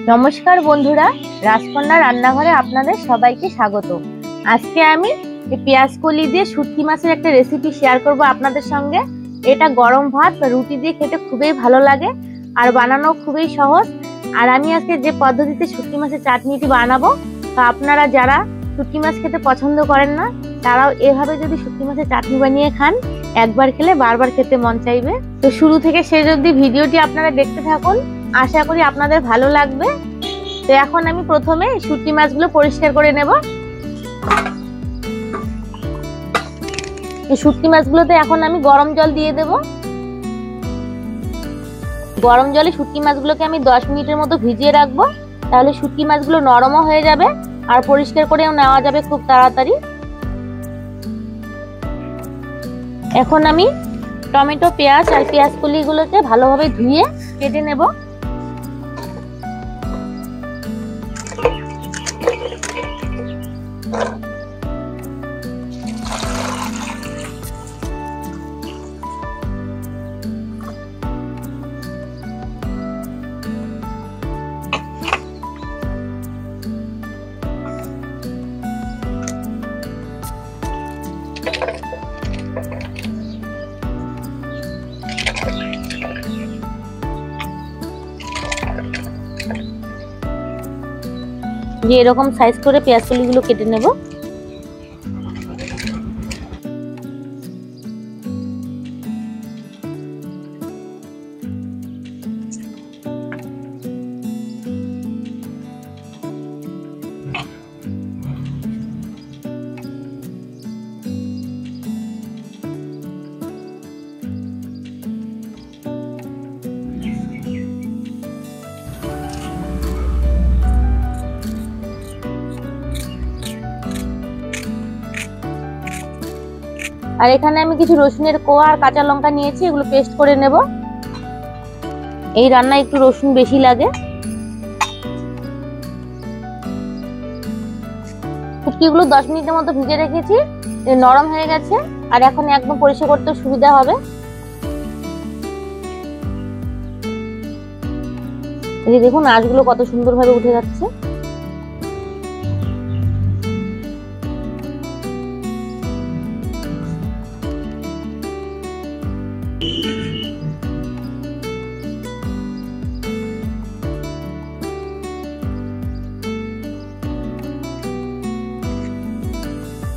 नमस्कार बंधुरा राजकन्या रान्नाघरे आपनादेर सबाइके स्वागत। आजके आमी पेঁয়াজ कली दिए शुटकी माछेर एकटा रेसिपि शेयर करब आपनादेर संगे। एटा गरम भात रुटी दिए खेते खूबই भालो लागे और बानानो खूबই सहज। और आमी आजके जे पद्धतिते शुटकी माछेर चाटनिटी बानाबो तो आपनारा जारा शुटकी माछ खेते पछंद करेन ना ताराও এভাবে যদি শুটকি মাছের চাটনি বানিয়ে খান একবার খেলে বারবার খেতে মন চাইবে। তো শুরু থেকে শেষ অবধি ভিডিওটি আপনারা দেখতে থাকুন, আশা করি আপনাদের ভালো লাগবে। তো এখন আমি প্রথমে শুটকি মাছগুলো পরিষ্কার করে নেব। এই শুটকি মাছগুলোতে এখন আমি গরম জল দিয়ে দেব। গরম জলে শুটকি মাছগুলোকে আমি 10 মিনিটের মতো ভিজিয়ে রাখবো, তাহলে শুটকি মাছগুলো নরমও হয়ে যাবে আর পরিষ্কার করেও নেওয়া যাবে খুব তাড়াতাড়ি। এখন আমি টমেটো পেঁয়াজ আর পেঁয়াজ কলিগুলোকে ভালোভাবে ধুয়ে কেটে নেব। যে এরকম সাইজ করে পেঁয়াজ কলিগুলো কেটে নেব। আর এখানে আমি কিছু রসুনের কোয়া আর কাঁচা লঙ্কা নিয়েছি, এগুলো পেস্ট করে নেব। এই রান্নায় একটু রসুন বেশি লাগে। শুটকিগুলো 10 মিনিটের মতো ভিজে রেখেছি, নরম হয়ে গেছে আর এখন একদম পরিষ্কার করতে সুবিধা হবে। এই যে দেখুন আঁশগুলো কত সুন্দরভাবে উঠে যাচ্ছে।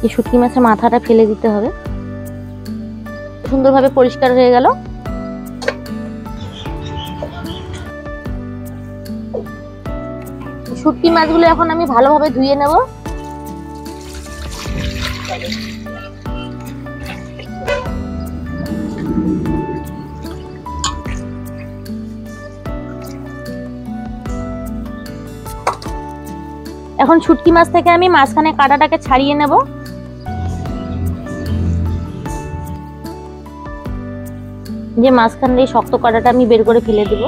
এই শুটকি মাছের মাথাটা ফেলে দিতে হবে। সুন্দরভাবে পরিষ্কার হয়ে গেল। শুটকি মাছগুলো এখন আমি ভালোভাবে ধুয়ে নেব। এখন শুটকি মাছ থেকে আমি মাঝখানে কাঁটাটাকে ছাড়িয়ে নেব। যে মাঝখান দিয়ে শক্ত কাঁটাটা আমি বের করে ফেলে দেব।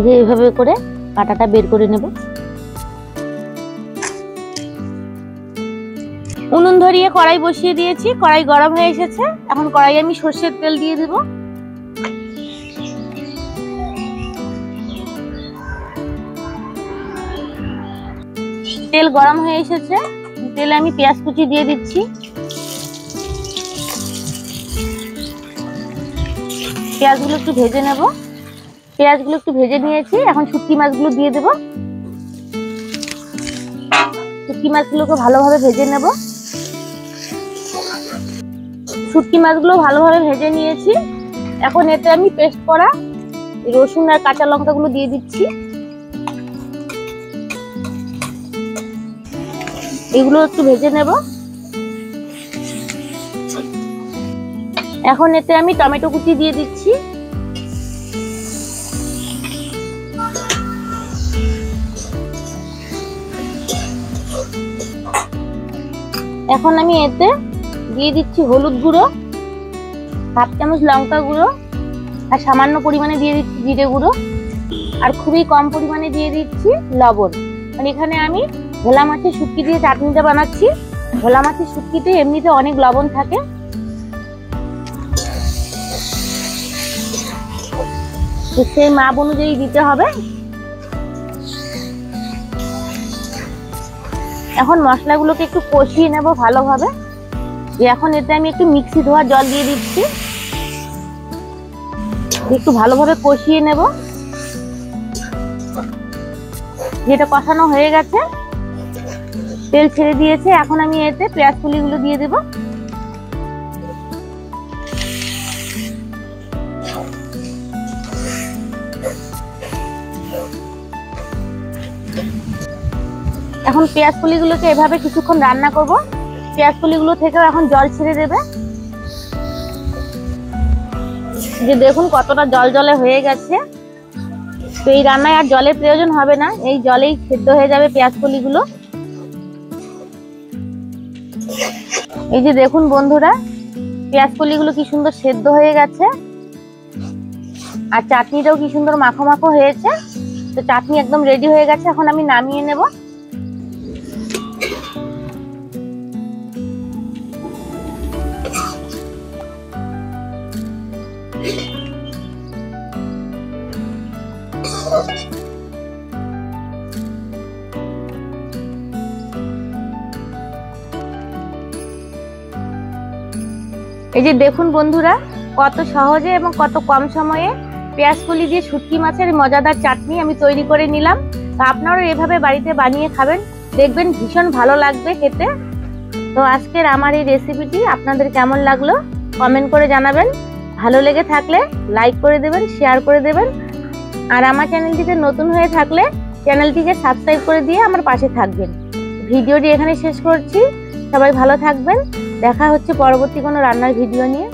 যে এভাবে করে কাঁটাটা বের করে নেব। উনুন ধরিয়ে কড়াই বসিয়ে দিয়েছি, কড়াই গরম হয়ে এসেছে। এখন কড়াই আমি সরষের তেল দিয়ে দেব। তেল গরম হয়ে এসেছে, তেলে আমি পেঁয়াজ কুচি দিয়ে দিচ্ছি। পেঁয়াজগুলো একটু ভেজে নেব। পেঁয়াজগুলো একটু ভেজে নিয়েছি, এখন শুটকি মাছগুলো দিয়ে দেব। শুটকি মাছগুলোকে ভালোভাবে ভেজে নেব। শুটকি মাছগুলো ভালোভাবে ভেজে নিয়েছি, এখন এতে আমি পেস্ট করা রসুন আর কাঁচা লঙ্কাগুলো দিয়ে দিচ্ছি। এগুলো একটু ভেজে নেব। এখন এতে আমি টমেটো কুচি দিয়ে দিচ্ছি। এখন আমি এতে দিয়ে দিচ্ছি হলুদ গুঁড়ো, হাফ চামচ লঙ্কা গুঁড়ো আর সামান্য পরিমাণে দিয়ে দিচ্ছি জিরে গুঁড়ো আর খুবই কম পরিমাণে দিয়ে দিচ্ছি লবণ। মানে এখানে আমি ভোলা মাছের শুটকি দিয়ে চাটনিটা বানাচ্ছি। ভোলা মাছের শুটকিতে এমনিতে অনেক লবণ থাকে। সেই মাপ অনুযায়ী দিতে হবে। এখন মশলাগুলোকে একটু কষিয়ে নেব ভালোভাবে। এখন এতে আমি একটু মিক্সি ধোয়া জল দিয়ে দিচ্ছি, একটু ভালোভাবে কষিয়ে নেব। যেটা কষানো হয়ে গেছে, তেল ছেড়ে দিয়েছে। এখন আমি এতে পেঁয়াজ কলিগুলো দিয়ে দেব। এখন পেঁয়াজ কলিগুলোকে এভাবে কিছুক্ষণ রান্না করব। পেঁয়াজ কলিগুলো থেকেও এখন জল ছেড়ে দেবে। যে দেখুন কতটা জল জলে হয়ে গেছে। তো এই রান্নায় আর জলের প্রয়োজন হবে না, এই জলেই সেদ্ধ হয়ে যাবে পেঁয়াজ কলিগুলো। এই যে দেখুন বন্ধুরা, পেঁয়াজ কলিগুলো কি সুন্দর সেদ্ধ হয়ে গেছে, আর চাটনিটাও কি সুন্দর মাখো মাখো হয়েছে। তো চাটনি একদম রেডি হয়ে গেছে, এখন আমি নামিয়ে নেব। এই যে দেখুন বন্ধুরা, কত সহজে এবং কত কম সময়ে পেঁয়াজ কলি দিয়ে শুটকি মাছের মজাদার চাটনি আমি তৈরি করে নিলাম। তো আপনারাও এভাবে বাড়িতে বানিয়ে খাবেন, দেখবেন ভীষণ ভালো লাগবে খেতে। তো আজকের আমার এই রেসিপিটি আপনাদের কেমন লাগলো কমেন্ট করে জানাবেন। ভালো লেগে থাকলে লাইক করে দেবেন, শেয়ার করে দেবেন। আর আমার চ্যানেলটিতে নতুন হয়ে থাকলে চ্যানেলটিকে সাবস্ক্রাইব করে দিয়ে আমার পাশে থাকবেন। ভিডিওটি এখানে শেষ করছি। সবাই ভালো থাকবেন। দেখা হচ্ছে পরবর্তী কোনো রান্নার ভিডিও নিয়ে।